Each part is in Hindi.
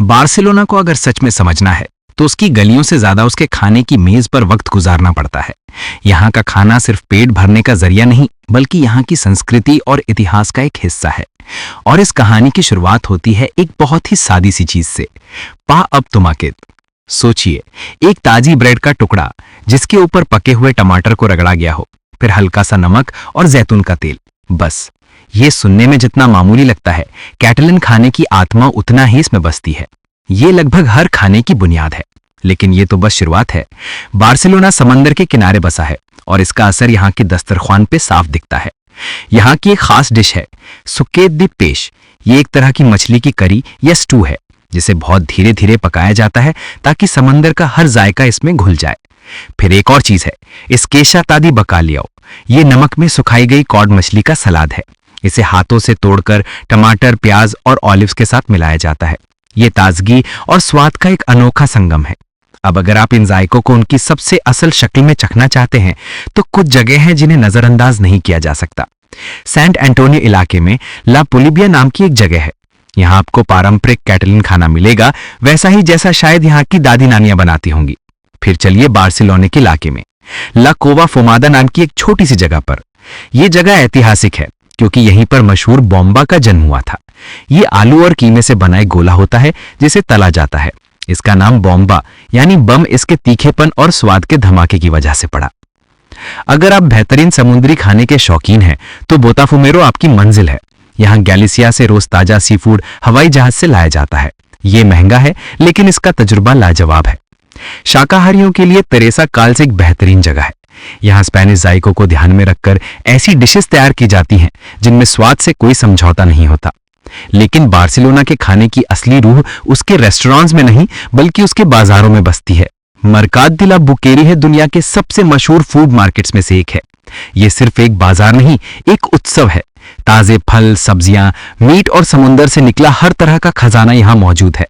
बार्सिलोना को अगर सच में समझना है तो उसकी गलियों से ज्यादा उसके खाने की मेज पर वक्त गुजारना पड़ता है। यहाँ का खाना सिर्फ पेट भरने का जरिया नहीं बल्कि यहाँ की संस्कृति और इतिहास का एक हिस्सा है। और इस कहानी की शुरुआत होती है एक बहुत ही सादी सी चीज से, पा अब तुमाकेत। सोचिए, एक ताजी ब्रेड का टुकड़ा जिसके ऊपर पके हुए टमाटर को रगड़ा गया हो, फिर हल्का सा नमक और जैतून का तेल। बस ये सुनने में जितना मामूली लगता है, कैटलन खाने की आत्मा उतना ही इसमें बसती है। ये लगभग हर खाने की बुनियाद है। लेकिन ये तो बस शुरुआत है। बार्सिलोना समंदर के किनारे बसा है और इसका असर यहाँ के दस्तरख्वान पे साफ दिखता है। यहाँ की एक खास डिश है सुकेत दी पेश। ये एक तरह की मछली की करी या स्टू है जिसे बहुत धीरे धीरे पकाया जाता है ताकि समंदर का हर जायका इसमें घुल जाए। फिर एक और चीज है इसकेशा तादी बकालियाओ। ये नमक में सुखाई गई कॉड मछली का सलाद है। इसे हाथों से तोड़कर टमाटर, प्याज और ऑलिव्स के साथ मिलाया जाता है। ये ताजगी और स्वाद का एक अनोखा संगम है। अब अगर आप इन जायकों को उनकी सबसे असल शक्ल में चखना चाहते हैं तो कुछ जगह हैं जिन्हें नजरअंदाज नहीं किया जा सकता। सैंट एंटोनियो इलाके में ला पुलिबिया नाम की एक जगह है। यहाँ आपको पारंपरिक कैटलन खाना मिलेगा, वैसा ही जैसा शायद यहाँ की दादी नानियां बनाती होंगी। फिर चलिए बार्सिलोना के इलाके में ला कोवा फोमादा नाम की एक छोटी सी जगह पर। यह जगह ऐतिहासिक है क्योंकि यहीं पर मशहूर बॉम्बा का जन्म हुआ था। ये आलू और कीमे से बना एक गोला होता है जिसे तला जाता है। इसका नाम बॉम्बा यानी बम इसके तीखेपन और स्वाद के धमाके की वजह से पड़ा। अगर आप बेहतरीन समुद्री खाने के शौकीन हैं तो बोताफुमेरो आपकी मंजिल है। यहाँ गैलिसिया से रोज ताजा सी फूड हवाई जहाज से लाया जाता है। ये महंगा है लेकिन इसका तजुर्बा लाजवाब है। शाकाहारियों के लिए तेरेसा काल्स एक बेहतरीन जगह है। यहाँ स्पेनिश जायकों को ध्यान में रखकर ऐसी डिशेस तैयार की जाती हैं जिनमें स्वाद से कोई समझौता नहीं होता। लेकिन बार्सिलोना के खाने की असली रूह उसके रेस्टोरेंट्स में नहीं बल्कि उसके बाजारों में बसती है। मरकात दी ला बुकेरी है दुनिया के सबसे मशहूर फूड मार्केट्स में से एक है। ये सिर्फ एक बाजार नहीं, एक उत्सव है। ताजे फल, सब्जियां, मीट और समुंदर से निकला हर तरह का खजाना यहाँ मौजूद है।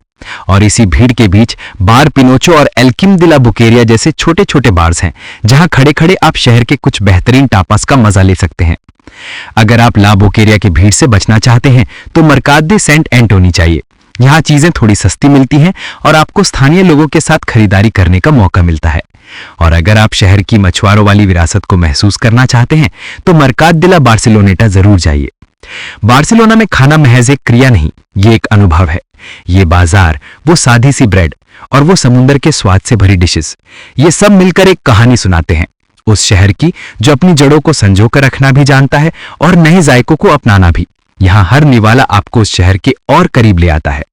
और इसी भीड़ के बीच बार पिनोचो और एल्किम दी ला बुकेरिया जैसे छोटे छोटे बार्स हैं जहां खड़े खड़े आप शहर के कुछ बेहतरीन टापास का मजा ले सकते हैं। अगर आप ला बुकेरिया की भीड़ से बचना चाहते हैं तो मरकात दे सेंट एंटोनी चाहिए। यहाँ चीजें थोड़ी सस्ती मिलती हैं और आपको स्थानीय लोगों के साथ खरीदारी करने का मौका मिलता है। और अगर आप शहर की मछुआरों वाली विरासत को महसूस करना चाहते हैं तो मरकात दे ला बार्सिलोनेटा जरूर जाइए। बार्सिलोना में खाना महज एक क्रिया नहीं, ये एक अनुभव है। ये बाजार, वो सादी सी ब्रेड और वो समुंदर के स्वाद से भरी डिशेस, ये सब मिलकर एक कहानी सुनाते हैं उस शहर की जो अपनी जड़ों को संजो कर रखना भी जानता है और नए जायकों को अपनाना भी। यहाँ हर निवाला आपको उस शहर के और करीब ले आता है।